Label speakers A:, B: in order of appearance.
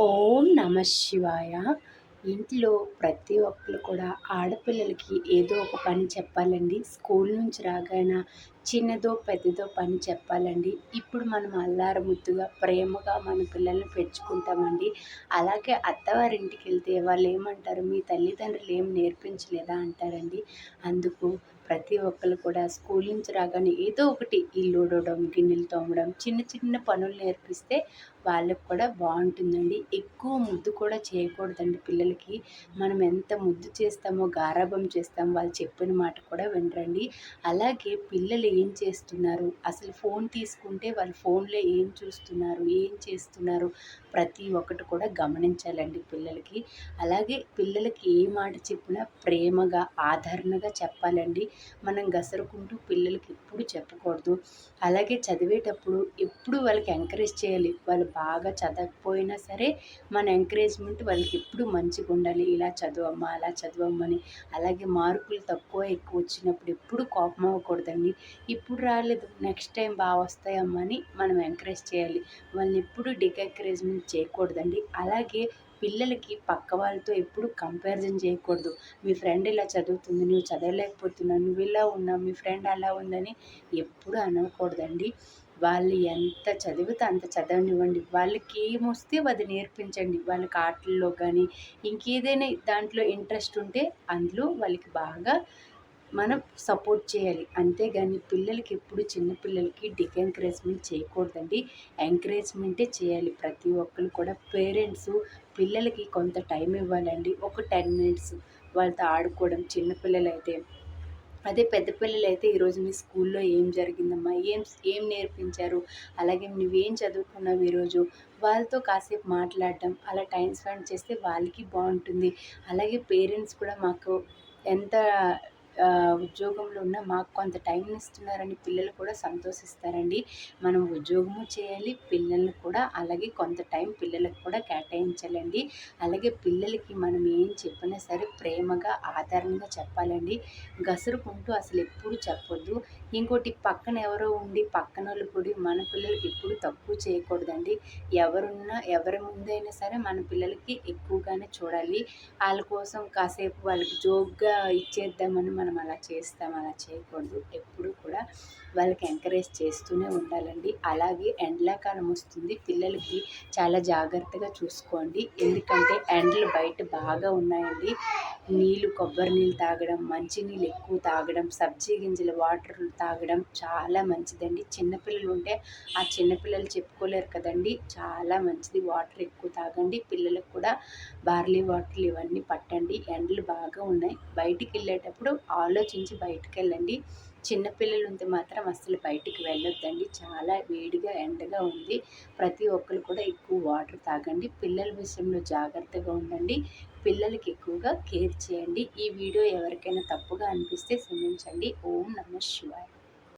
A: ఓం నమ శివాయ. ఇంట్లో ప్రతి ఒక్కరు కూడా ఆడపిల్లలకి ఏదో ఒక పని చెప్పాలండి. స్కూల్ నుంచి రాగానే చిన్నదో పెద్దదో పని చెప్పాలండి. ఇప్పుడు మనం అల్లారు ముద్దుగా ప్రేమగా మన పిల్లల్ని పెంచుకుంటామండి. అలాగే అత్తవారింటికి వెళ్తే వాళ్ళు ఏమంటారు, మీ తల్లిదండ్రులు ఏం నేర్పించలేదా అంటారండి. అందుకు ప్రతి ఒక్కరు కూడా స్కూల్ నుంచి రాగానే ఏదో ఒకటి ఇల్లు ఊడవడం, గిన్నెలు తోమడం, చిన్న చిన్న పనులు నేర్పిస్తే వాళ్ళకి కూడా బాగుంటుందండి. ఎక్కువ ముద్దు కూడా చేయకూడదండి పిల్లలకి. మనం ఎంత ముద్దు చేస్తామో, గారాబం చేస్తామో వాళ్ళు చెప్పిన మాట కూడా వినరండి. అలాగే పిల్లలు ఏం చేస్తున్నారు, అసలు ఫోన్ తీసుకుంటే వాళ్ళు ఫోన్లో ఏం చూస్తున్నారు, ఏం చేస్తున్నారు, ప్రతి ఒక్కటి కూడా గమనించాలండి పిల్లలకి. అలాగే పిల్లలకి ఏ మాట చెప్పినా ప్రేమగా ఆదరణగా చెప్పాలండి. మనం గసరుకుంటూ పిల్లలకి ఎప్పుడు చెప్పకూడదు. అలాగే చదివేటప్పుడు ఎప్పుడు వాళ్ళకి ఎంకరేజ్ చేయాలి. వాళ్ళు బాగా చదవకపోయినా సరే మన ఎంకరేజ్మెంట్ వాళ్ళకి ఎప్పుడు మంచిగా ఉండాలి. ఇలా చదువమ్మా, అలా చదువమ్మని. అలాగే మార్కులు తక్కువ ఎక్కువ వచ్చినప్పుడు ఎప్పుడు కోపం అవ్వకూడదండి. ఇప్పుడు రాలేదు, నెక్స్ట్ టైం బాగా వస్తాయమ్మా అని మనం ఎంకరేజ్ చేయాలి. వాళ్ళని ఎప్పుడు డికెంకరేజ్మెంట్ చేయకూడదండి. అలాగే పిల్లలకి పక్క వాళ్ళతో ఎప్పుడు కంపారిజన్ చేయకూడదు. మీ ఫ్రెండ్ ఇలా చదువుతుంది, నువ్వు చదవలేకపోతున్నావు, నువ్వు ఇలా ఉన్నావు, మీ ఫ్రెండ్ అలా ఉందని ఎప్పుడు అనకూడదండి. వాళ్ళు ఎంత చదివితే అంత చదవనివ్వండి. వాళ్ళకి ఏమొస్తే అది నేర్పించండి. వాళ్ళకి ఆటల్లో కానీ ఇంకేదైనా దాంట్లో ఇంట్రెస్ట్ ఉంటే అందులో వాళ్ళకి బాగా మనం సపోర్ట్ చేయాలి. అంతేగాని పిల్లలకి ఎప్పుడు చిన్న పిల్లలకి డికెంకరేజ్మెంట్ చేయకూడదండి. ఎంకరేజ్మెంటే చేయాలి. ప్రతి ఒక్కరు కూడా పేరెంట్స్ పిల్లలకి కొంత టైం ఇవ్వాలండి. ఒక 10 మినిట్స్ వాళ్ళతో ఆడుకోవడం చిన్నపిల్లలైతే. అదే పెద్ద పిల్లలైతే ఈరోజు మీ స్కూల్లో ఏం జరిగిందమ్మా, ఏం నేర్పించారు, అలాగే నువ్వేం చదువుకున్నావు ఈరోజు, వాళ్ళతో కాసేపు మాట్లాడడం, అలా టైం స్పెండ్ చేస్తే వాళ్ళకి బాగుంటుంది. అలాగే పేరెంట్స్ కూడా మాకు ఎంత ఉద్యోగంలో ఉన్నా మాకు కొంత టైం ఇస్తున్నారని పిల్లలు కూడా సంతోషిస్తారండి. మనం ఉద్యోగము చేయాలి, పిల్లల్ని కూడా అలాగే కొంత టైం పిల్లలకు కూడా కేటాయించాలండి. అలాగే పిల్లలకి మనం ఏం చెప్పినా సరే ప్రేమగా ఆదరణగా చెప్పాలండి. గసురుకుంటూ అసలు ఎప్పుడు చెప్పొద్దు. ఇంకోటి పక్కన ఎవరో ఉండి పక్కనోళ్ళు కూడా మన పిల్లలకి ఎప్పుడు తక్కువ చేయకూడదండి. ఎవరున్నా ఎవరి ముందైనా సరే మన పిల్లలకి ఎక్కువగానే చూడాలి. వాళ్ళ కోసం కాసేపు వాళ్ళకి జోక్గా ఇచ్చేద్దామని మనం అలా చేస్తాం, అలా చేయకూడదు. ఎప్పుడు కూడా వాళ్ళకి ఎంకరేజ్ చేస్తూనే ఉండాలండి. అలాగే ఎండాకాలం వస్తుంది, పిల్లలకి చాలా జాగ్రత్తగా చూసుకోండి. ఎందుకంటే ఎండలు బయట బాగా ఉన్నాయండి. కొబ్బరి నీళ్ళు తాగడం, మంచినీళ్ళు ఎక్కువ తాగడం, సబ్జీ గింజల వాటర్ తాగడం చాలా మంచిదండి. చిన్నపిల్లలు ఉంటే ఆ చిన్నపిల్లలు చెప్పుకోలేరు కదండి. చాలా మంచిది, వాటర్ ఎక్కువ తాగండి. పిల్లలకు కూడా బార్లీ వాటర్లు ఇవన్నీ పట్టండి. ఎండలు బాగా ఉన్నాయి, బయటికి వెళ్ళేటప్పుడు ఆలోచించి బయటికి వెళ్ళండి. చిన్నపిల్లలు ఉంటే మాత్రం అస్సలు బయటికి వెళ్ళొద్దండి. చాలా వేడిగా ఎండగా ఉంది. ప్రతి ఒక్కరు కూడా ఎక్కువ వాటర్ తాగండి. పిల్లల విషయంలో జాగ్రత్తగా ఉండండి. పిల్లలకి ఎక్కువగా కేర్ చేయండి. ఈ వీడియో ఎవరికైనా తప్పుగా అనిపిస్తే క్షమించండి. ఓం నమ శివాయ.